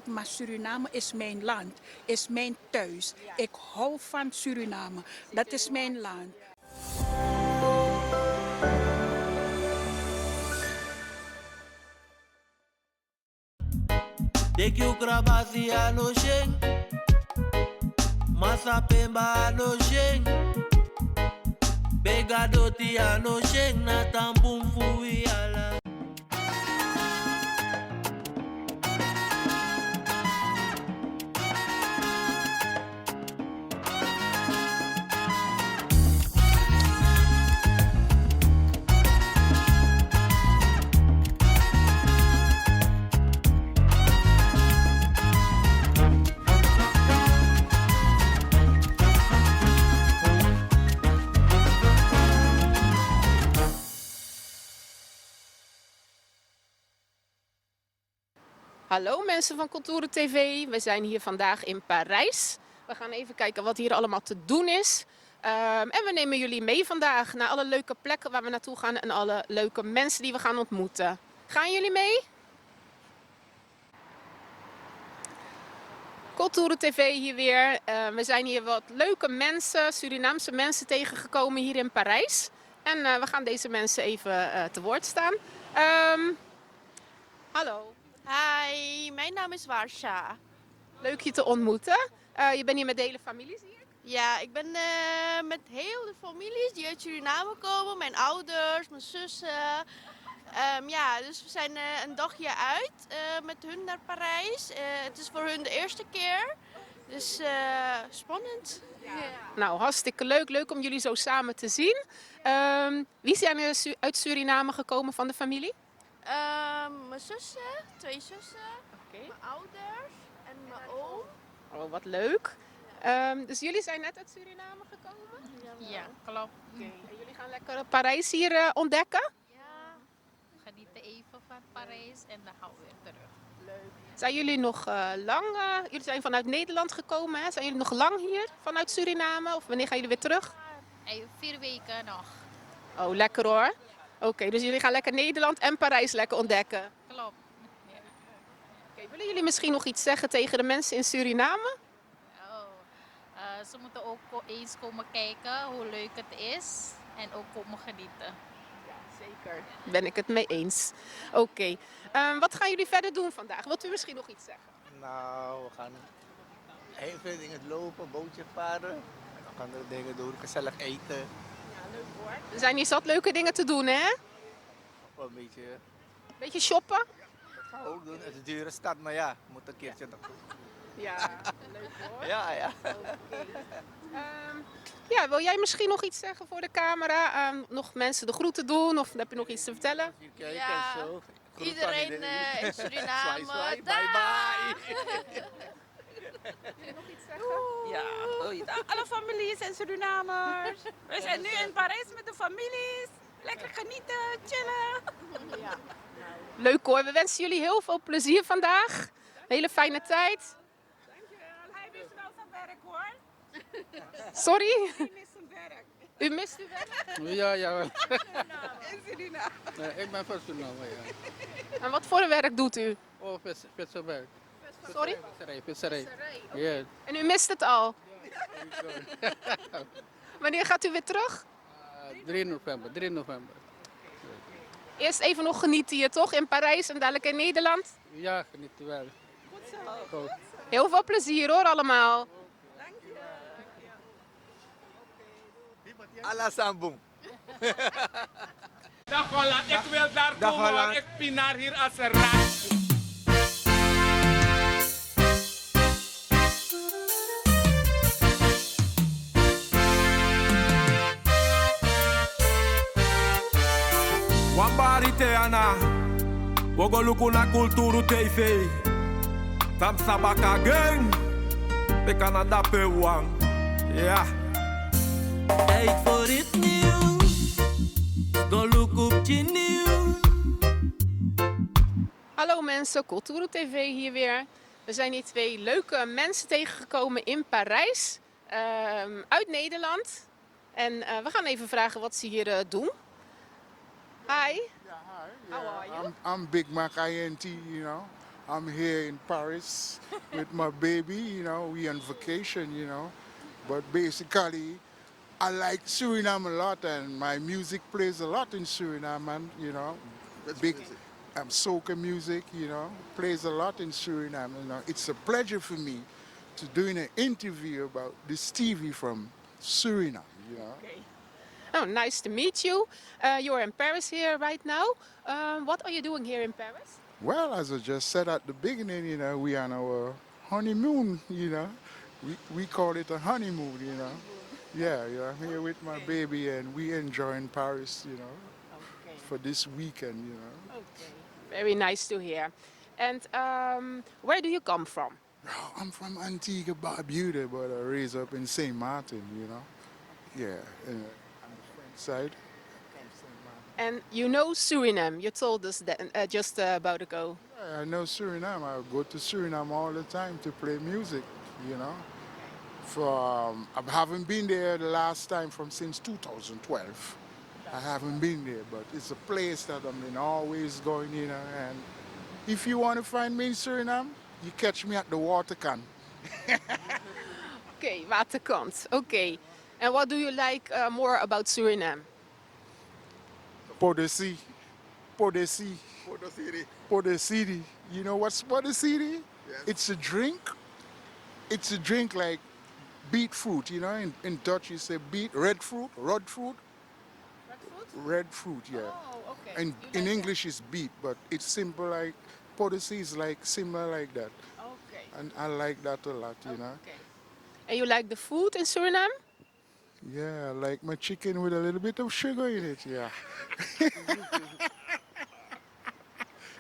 Maar Suriname is mijn land, is mijn thuis. Ik hou van Suriname. Dat is mijn land. Dek you grabasi ano sheng, masa pemba ano sheng, begadoti ano sheng na tambum fui ala. Hallo mensen van Cultura TV, we zijn hier vandaag in Parijs. We gaan even kijken wat hier allemaal te doen is. En we nemen jullie mee vandaag naar alle leuke plekken waar we naartoe gaan en alle leuke mensen die we gaan ontmoeten. Gaan jullie mee? Cultura TV hier weer. We zijn hier wat leuke mensen, Surinaamse mensen tegengekomen hier in Parijs. En we gaan deze mensen even te woord staan. Hallo. Hi, mijn naam is Warsha. Leuk je te ontmoeten. Je bent hier met de hele familie, zie ik? Ja, ik ben met heel de families die uit Suriname komen. Mijn ouders, mijn zussen. Ja, dus we zijn een dagje uit met hun naar Parijs. Het is voor hun de eerste keer. Dus spannend. Ja. Nou, hartstikke leuk. Leuk om jullie zo samen te zien. Wie zijn er uit Suriname gekomen van de familie? Mijn zussen, 2 zussen, mijn ouders en mijn oom. Oh, wat leuk. Dus jullie zijn net uit Suriname gekomen? Ja, klopt. En jullie gaan lekker Parijs hier ontdekken? Ja. Genieten even van Parijs en dan gaan we weer terug. Leuk. Zijn jullie nog lang? Jullie zijn vanuit Nederland gekomen, hè? Zijn jullie nog lang hier vanuit Suriname? Of wanneer gaan jullie weer terug? 4 weken nog. Oh, lekker hoor. Oké, dus jullie gaan lekker Nederland en Parijs lekker ontdekken. Klopt. Ja. Oké, willen jullie misschien nog iets zeggen tegen de mensen in Suriname? Ze moeten ook eens komen kijken hoe leuk het is en ook komen genieten. Zeker. Ben ik het mee eens. Oké. Wat gaan jullie verder doen vandaag? Wilt u misschien nog iets zeggen? Nou, we gaan heel veel dingen lopen, bootje varen. En nog andere dingen doen, gezellig eten. Ja, leuk hoor. Er zijn hier zat leuke dingen te doen, hè? Ook wel een Beetje shoppen? dat gaan we ook doen. Het is een dure stad, maar ja, we moeten een keertje nog. Ja, leuk hoor. Ja, ja. Ja, wil jij misschien nog iets zeggen voor de camera? Nog mensen de groeten doen of heb je nog iets te vertellen? Hier kijken Ja. en zo. Groet Iedereen van in Suriname. Zwaai, zwaai. Dag! Bye bye. Ja, goeiedag alle families en Surinamers. We zijn nu in Parijs met de families. Lekker genieten, chillen. Leuk hoor, we wensen jullie heel veel plezier vandaag. Een hele fijne tijd. Dankjewel. Hij mist wel zijn werk hoor. Sorry? Hij mist zijn werk. U mist uw werk? Ja, jawel. In Suriname. Nee, ik ben van Suriname, ja. En wat voor werk doet u? Oh, visserwerk. Sorry? Visserij. Ja. En u mist het al? Wanneer gaat u weer terug? 3 november. Eerst even nog genieten hier toch? In Parijs en dadelijk in Nederland. Ja, geniet wel. Goed. Heel veel plezier hoor allemaal. Alla sambung. Dag Holland, ik wil daar komen, want ik pinaar hier als een raad. Wambari Teana, Wogoluku na Cultura TV. Tam Sabaka Gang, de Canada Pewang. Ja. Tijd voor het nieuws, go look op je nieuws. Hallo mensen, Cultura TV hier weer. We zijn hier 2 leuke mensen tegengekomen in Parijs, uit Nederland. En we gaan even vragen wat ze hier doen. Hi. Yeah, hi. How are you? I'm Big Mac INT, you know. I'm here in Paris with my baby, you know, we on vacation, you know. But basically, I like Suriname a lot and my music plays a lot in Suriname, and, you know. Big soca music, you know, plays a lot in Suriname, you know. It's a pleasure for me to doing an interview about this Stevie from Suriname, you know. Okay. Oh, nice to meet you. You're in Paris here right now. What are you doing here in Paris? Well, as I just said at the beginning, you know, we are on our honeymoon, you know. We call it a honeymoon, you know. Yeah, I'm here with my baby and we enjoying Paris, you know, for this weekend, you know. Okay. Very nice to hear. And where do you come from? Oh, I'm from Antigua, Barbuda, but I raised up in St. Martin, you know. Yeah, on the French side. From St. Martin. And you know Suriname. You told us that just about ago. Yeah, I know Suriname. I go to Suriname all the time to play music, you know. I haven't been there the last time since 2012. I haven't been there, but it's a place that I've been always going, you know. And if you want to find me in Suriname, you catch me at the Waterkant. Okay, Waterkant. Okay. And what do you like more about Suriname? Podesi. Podesi. You know what's Podesi? Yes. It's a drink. It's a drink like beetroot, you know. In Dutch you say red fruit. Red fruit? Red fruit, yeah. Oh, okay. And in English it's beet, but it's simple like Podesi is like similar like that. Okay. And I like that a lot, you know. Okay. And you like the food in Suriname? Yeah, I like my chicken with a little bit of sugar in it, yeah.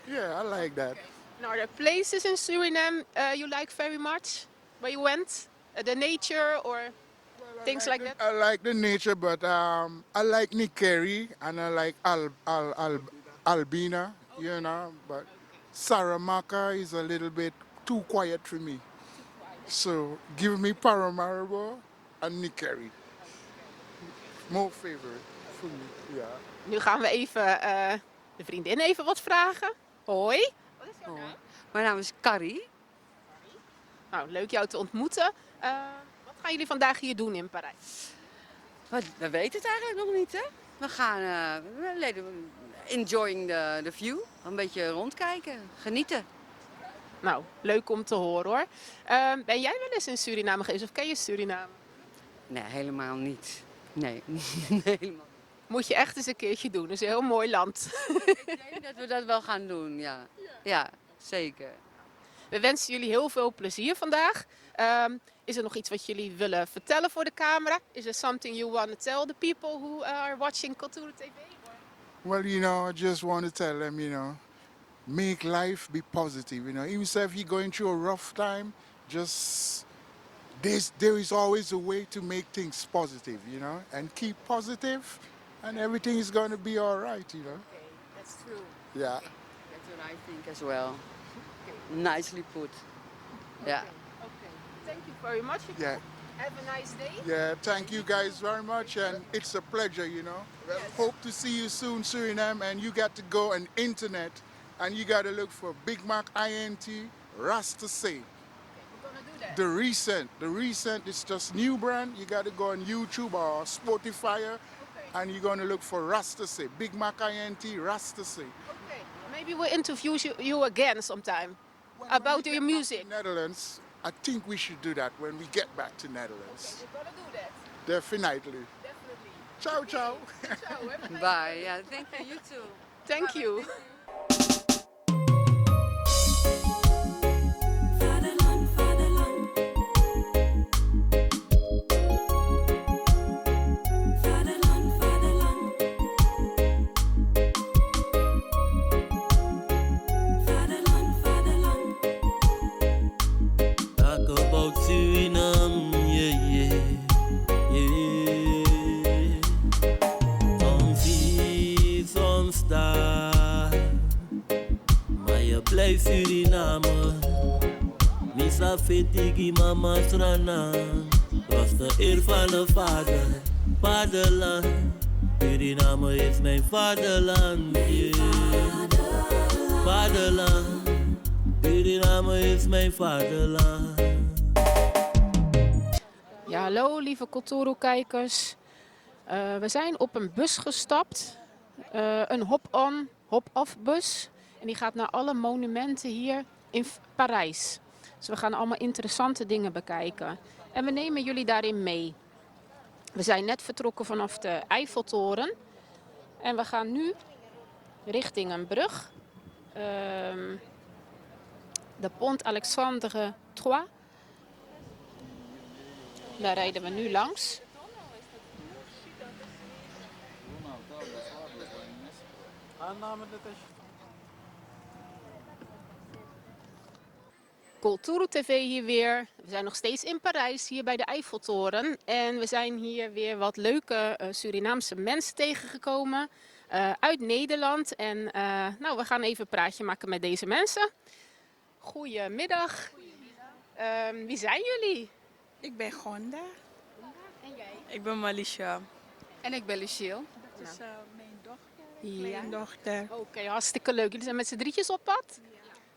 Yeah, I like that. Okay. And are there places in Suriname you like very much? Where you went? The nature or things like that? I like the nature, but I like Nikeri and I like Albina, you know. But Saramaka is a little bit too quiet for me. So give me Paramaribo and Nikeri. More favorite for me, yeah. Nu gaan we even de vriendin even wat vragen. Hoi. Wat is jouw naam? Mijn naam is Carrie. Nou, leuk jou te ontmoeten. Wat gaan jullie vandaag hier doen in Parijs? We weten het eigenlijk nog niet, hè? We gaan enjoying the view. Een beetje rondkijken, genieten. Nou, leuk om te horen hoor. Ben jij wel eens in Suriname geweest of ken je Suriname? Nee, helemaal niet. Nee, helemaal. Moet je echt eens een keertje doen. Het is een heel mooi land. Ik denk dat we dat wel gaan doen, ja. Ja, zeker. We wensen jullie heel veel plezier vandaag. Is er nog iets wat jullie willen vertellen voor de camera? Is there something you want to tell the people who are watching Cultura TV? Well, you know, I just want to tell them, you know, make life be positive, you know. Even if you're going through a rough time, just there is always a way to make things positive, you know, and keep positive and everything is going to be all right, you know. Okay, that's true. Yeah. That's what I think as well. Nicely put. Yeah. Okay. Thank you very much. Yeah. Have a nice day. Yeah, thank you guys very much and it's a pleasure, you know. Yes. Hope to see you soon, Suriname, and you got to go on internet and you got to look for Big Mac INT Rasta Say. We're gonna do that. The recent is just new brand. You got to go on YouTube or Spotify and you're going to look for Rasta Say. Big Mac INT Rasta Say. Okay. Maybe we'll interview you again sometime about your music. Netherlands, I think we should do that when we get back to Netherlands. Okay, we're gonna do that. Definitely. Definitely. Ciao, ciao. Ciao. Have a nice Bye. Yeah, thank you. You too. Thank you. Talk about Suriname, yeah. Some see, some star. Maar je blijft Suriname. Misa fetigi mama strana. Was de eer van de vader, vaderland. Suriname is mijn vaderland, yeah. Vaderland. Suriname is mijn vaderland. Ja, hallo lieve Kulturo-kijkers. We zijn op een bus gestapt. Een hop-on, hop-off bus. En die gaat naar alle monumenten hier in Parijs. Dus we gaan allemaal interessante dingen bekijken. En we nemen jullie daarin mee. We zijn net vertrokken vanaf de Eiffeltoren. En we gaan nu richting een brug. De Pont Alexandre III. Daar rijden we nu langs. Kulturo TV hier weer. We zijn nog steeds in Parijs, hier bij de Eiffeltoren. En we zijn hier weer wat leuke Surinaamse mensen tegengekomen uit Nederland. En nou, we gaan even een praatje maken met deze mensen. Goedemiddag. Wie zijn jullie? Ik ben Gonda. En jij? Ik ben Malisha. En ik ben Lucille. Dat is mijn dochter. Ja. Mijn dochter. Oké, hartstikke leuk. Jullie zijn met z'n drietjes op pad?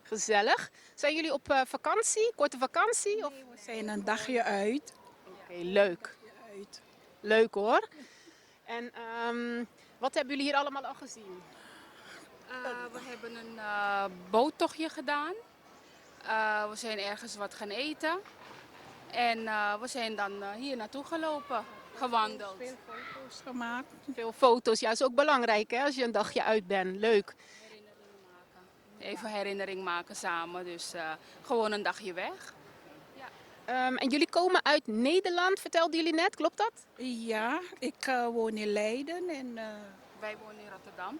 Gezellig. Zijn jullie op vakantie? Korte vakantie? Of? We zijn een dagje uit. Oké, leuk. Leuk hoor. En wat hebben jullie hier allemaal al gezien? We hebben een boottochtje gedaan. We zijn ergens wat gaan eten. En we zijn dan hier naartoe gelopen, gewandeld. Veel foto's gemaakt. Veel foto's. Ja, is ook belangrijk hè, als je een dagje uit bent. Leuk. Even herinnering maken samen, dus gewoon een dagje weg. En jullie komen uit Nederland, vertelden jullie net, klopt dat? Ja, ik woon in Leiden en Wij wonen in Rotterdam.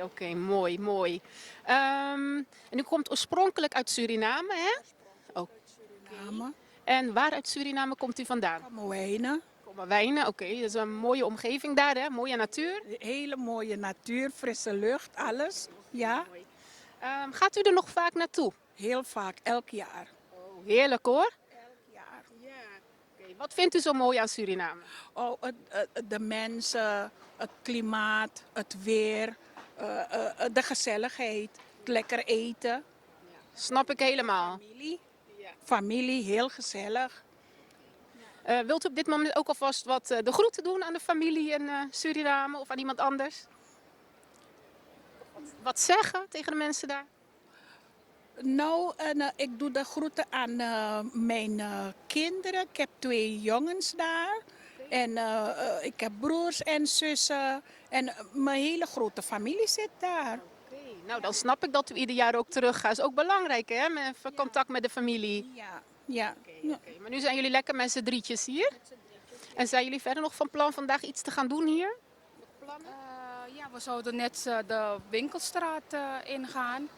Oké, mooi, mooi. En u komt oorspronkelijk uit Suriname, hè? Suriname. En waar uit Suriname komt u vandaan? Kommerwijnen. Kommerwijnen, oké. Dat is een mooie omgeving daar, hè? Mooie natuur. Hele mooie natuur, frisse lucht, alles. Ja. Gaat u er nog vaak naartoe? Heel vaak, elk jaar. Oh, heerlijk hoor. Elk jaar. Oké, wat vindt u zo mooi aan Suriname? Oh, de mensen, het klimaat, het weer, de gezelligheid, het lekker eten. Snap ik helemaal. Familie, heel gezellig. Wilt u op dit moment ook alvast wat de groeten doen aan de familie in Suriname of aan iemand anders? Wat zeggen tegen de mensen daar? Nou, ik doe de groeten aan mijn kinderen. Ik heb 2 jongens daar. En ik heb broers en zussen. En mijn hele grote familie zit daar. Nou, dan snap ik dat u ieder jaar ook terug gaat. Dat is ook belangrijk, hè? Met contact met de familie. Ja. Oké, maar nu zijn jullie lekker met z'n drietjes hier. En zijn jullie verder nog van plan vandaag iets te gaan doen hier? Ja, we zouden net de winkelstraat ingaan.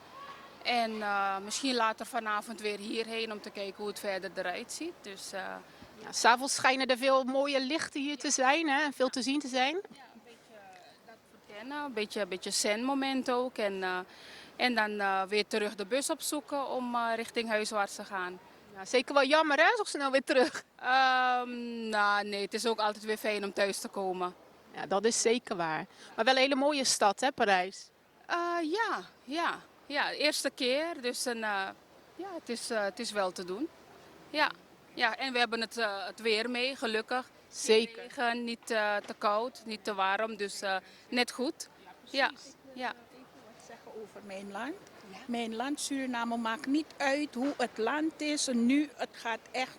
En misschien later vanavond weer hierheen om te kijken hoe het verder eruit ziet. Dus, ja, 's avonds schijnen er veel mooie lichten hier te zijn, hè? En veel te zien te zijn. Een beetje zen-moment ook. En dan weer terug de bus opzoeken om richting huiswaarts te gaan. Ja, zeker wel jammer, hè? Zo snel weer terug. Nou, nee, het is ook altijd weer fijn om thuis te komen. Ja, dat is zeker waar. Maar wel een hele mooie stad, hè, Parijs? Ja, eerste keer. Dus ja, het is wel te doen. Ja, en we hebben het weer mee, gelukkig. Zeker. Niet regen, niet te koud, niet te warm, dus net goed. Ja. Zeggen over mijn land. Mijn land Suriname maakt niet uit hoe het land is. Nu, het gaat echt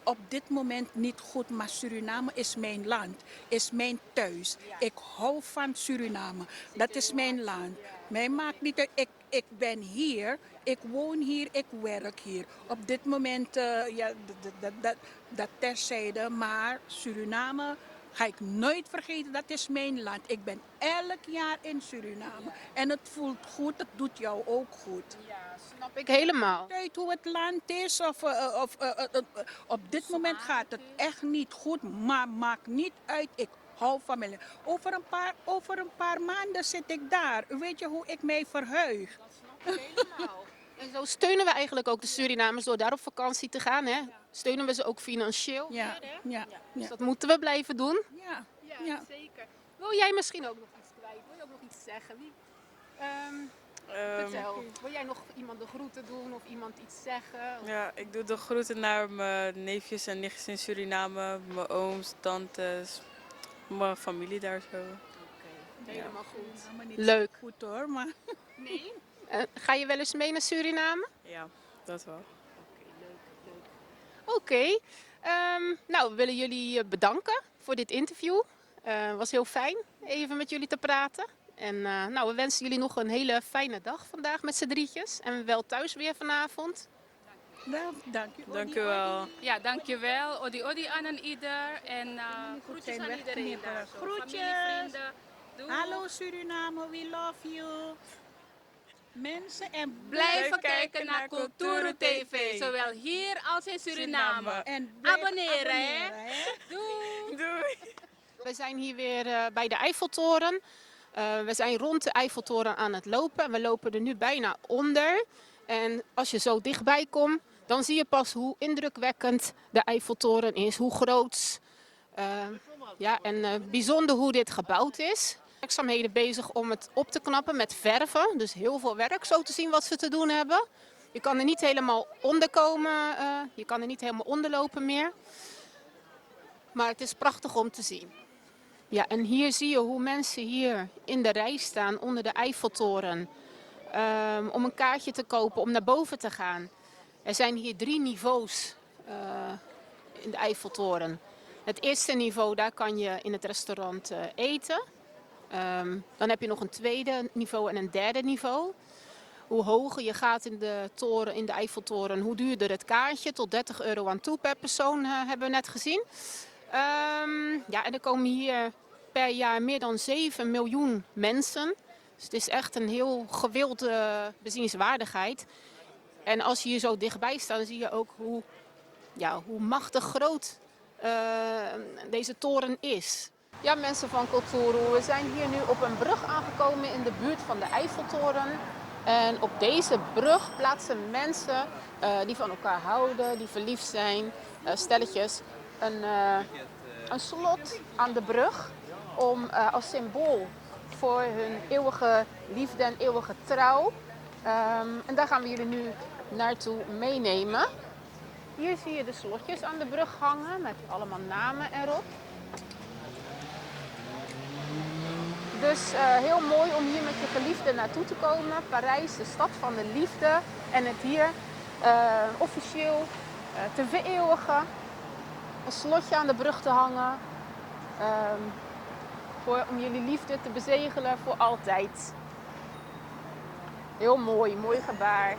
op dit moment niet goed, maar Suriname is mijn land, is mijn thuis. Ik hou van Suriname. Dat is mijn land. Mij maakt niet uit. Ik ben hier, ik woon hier, ik werk hier. Op dit moment, dat terzijde, maar Suriname ga ik nooit vergeten, dat is mijn land. Ik ben elk jaar in Suriname. En het voelt goed, het doet jou ook goed. Ja, snap ik helemaal. Uit hoe het land is, op dit moment gaat het echt niet goed, maar maakt niet uit. Ik hou van mijn land. Over een paar maanden zit ik daar. Weet je hoe ik mij verheug? Dat snap ik helemaal. En zo steunen we eigenlijk ook de Surinamers door daar op vakantie te gaan. Hè? Steunen we ze ook financieel. Ja. Dus dat moeten we blijven doen. Ja. Zeker. Wil jij misschien ook nog iets kwijt? Wil je ook nog iets zeggen? Vertel, wil jij nog iemand de groeten doen of iemand iets zeggen? Of- Ja, ik doe de groeten naar mijn neefjes en nichtjes in Suriname, mijn ooms, tantes, mijn familie daar zo. Helemaal goed. Maar niet Leuk. Goed hoor, maar... Nee? Ga je wel eens mee naar Suriname? Ja, dat wel. Oké. Nou, we willen jullie bedanken voor dit interview. Het was heel fijn even met jullie te praten. En nou, we wensen jullie nog een hele fijne dag vandaag met z'n drietjes. En wel thuis weer vanavond. Nou, dank je. Dank u wel. Ja, dankjewel. Odi odi aan een ieder. En groetjes zijn aan iedereen weggeknippen. daar. zo. Groetjes. Familie, vrienden. Doei. Hallo Suriname, we love you. Mensen en Blijven kijken naar Cultuur TV. Zowel hier als in Suriname. En Abonneren, hè? Doei. Doei. We zijn hier weer bij de Eiffeltoren. We zijn rond de Eiffeltoren aan het lopen. We lopen er nu bijna onder. En als je zo dichtbij komt, dan zie je pas hoe indrukwekkend de Eiffeltoren is. Hoe groot. Ja, en bijzonder hoe dit gebouwd is. Werkzaamheden bezig om het op te knappen met verven. Dus heel veel werk zo te zien wat ze te doen hebben. Je kan er niet helemaal onder komen. Je kan er niet helemaal onder lopen meer. Maar het is prachtig om te zien. Ja, en hier zie je hoe mensen hier in de rij staan onder de Eiffeltoren. Om een kaartje te kopen, om naar boven te gaan. Er zijn hier 3 niveaus in de Eiffeltoren. Het eerste niveau, daar kan je in het restaurant eten. Dan heb je nog een tweede niveau en een derde niveau. Hoe hoger je gaat in de toren, in de Eiffeltoren, hoe duurder het kaartje. Tot €30 aan toe per persoon hebben we net gezien. Ja, en er komen hier per jaar meer dan 7 miljoen mensen. Dus het is echt een heel gewilde bezienswaardigheid. En als je hier zo dichtbij staat, dan zie je ook hoe machtig groot deze toren is. Ja, mensen van Kulturu, we zijn hier nu op een brug aangekomen in de buurt van de Eiffeltoren. En op deze brug plaatsen mensen die van elkaar houden, die verliefd zijn, stelletjes, een slot aan de brug om als symbool voor hun eeuwige liefde en eeuwige trouw. En daar gaan we jullie nu naartoe meenemen. Hier zie je de slotjes aan de brug hangen met allemaal namen erop. Dus heel mooi om hier met je geliefde naartoe te komen. Parijs, de stad van de liefde. En het hier officieel te vereeuwigen. Een slotje aan de brug te hangen. Om jullie liefde te bezegelen voor altijd. Heel mooi, mooi gebaar.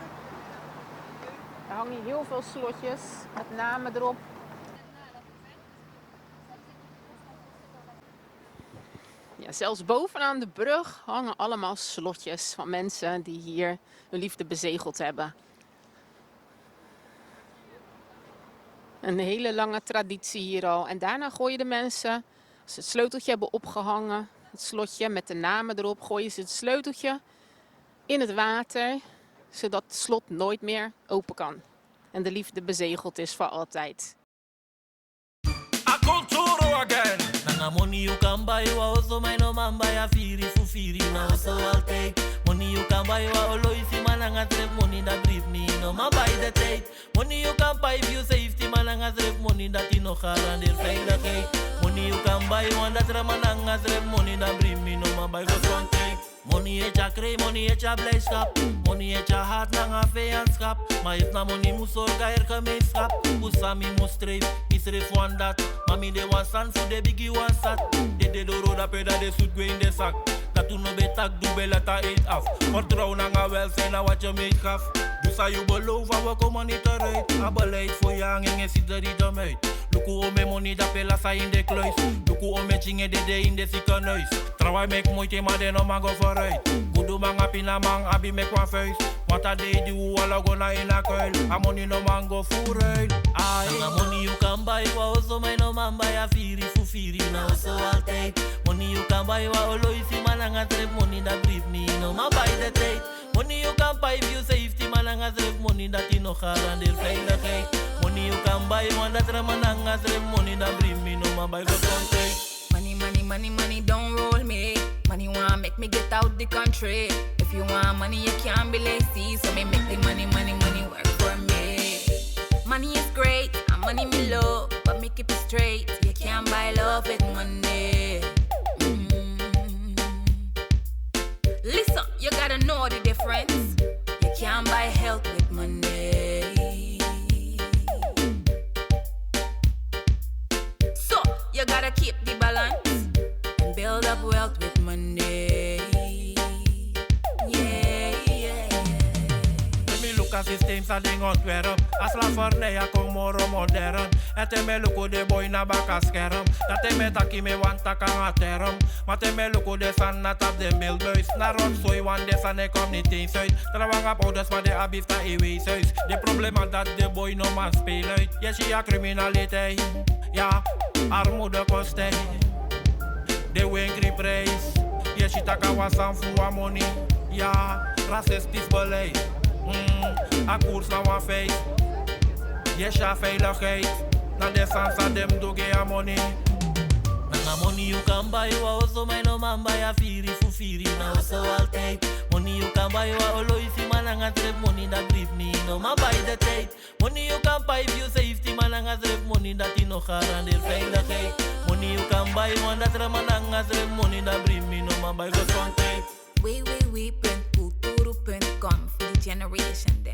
Er hangen hier heel veel slotjes met namen erop. Ja, zelfs bovenaan de brug hangen allemaal slotjes van mensen die hier hun liefde bezegeld hebben. Een hele lange traditie hier al. En daarna gooien de mensen, als ze het sleuteltje hebben opgehangen, het slotje met de namen erop, gooien ze het sleuteltje in het water, zodat het slot nooit meer open kan. En de liefde bezegeld is voor altijd. Again. Nanga money you can buy, wa also my no man buy a firi fufiri na also I'll take. Money you can buy, wa oloisi mananga trip money that brief me no man buy the take. Money you can buy if you safety mananga trip money that you no garandeer veiligheid. Money you can buy one that ramananga trip money that brief me no man buy for front take. Money het ja krijg, money het ja blijdschap. Money het ja haat nanga vijandschap. Maar if na money moet zorgen er gemeenschap. Usami moet streef, misref one dat. Mami de was san voor de biggie was sat. De doro da peda de zoet in de zak. Dat u no betak doe belata eet af. Vertrouw nanga welzijn na wat je meet gaf. Dus als je belooft we komen niet eruit. A beleid voor je en je ziet er niet om uit. Luku ome money da pela sa in de kluis. Luku ome chinge de in de ziekenhuis. Trouwens mek moeite maar de no man go vooruit. Kudu man api na man abi mek wan vuist. Wat a day die wala gonna in a kuil. A money no man go vooruit. Nanga money you can buy, wa also my no man buy a firi fufiri na also altijd. Money you can buy, wa oloisi mananga trip money that brief me no man buy the take. Money you can buy if you safety mananga trip money that you no garandeer veiligheid. Money you can buy one that ramananga trip money that brief me no man buy for something. Money, money, money, money don't roll me. Money wanna make me get out the country. If you want money, you can't be lazy. So me make the money work for me. Money is great, and money me love, but me keep it straight. You can't buy love with money. Listen, you gotta know the difference. You can't buy health with money. So, you gotta keep the balance and build up wealth with money. Systeem sa ding ontwerp. As slavernij kom moro modern. En me luko de boy na baka skerm. Dat me taki me want taka nga term. Maar me luko de san na tap de milbuis. Na rot soy wan de san e kom niet eens uit. Trawanga pouders maar de abif ta ewees huis. De problema dat de boy no man speel uit. Yes, ja criminaliteit. Ja, armoede kost. De winkri prijs. Yes, je taka wasan voor money. Ja, racistisch beleid. A koers na wan feest. Yes, ja veiligheid. Na de sansa dem doge a money. Na money you can buy wa also my no man buy a firi fu firi na also altijd. Money you can buy wa oloisi mananga trip money that brief me no man buy the tijd. Money you can buy if you safety mananga trip money that you no garandeer veiligheid. Money you can buy one that mananga trip money that brief me no man buy gezondheid. We.com for the generation.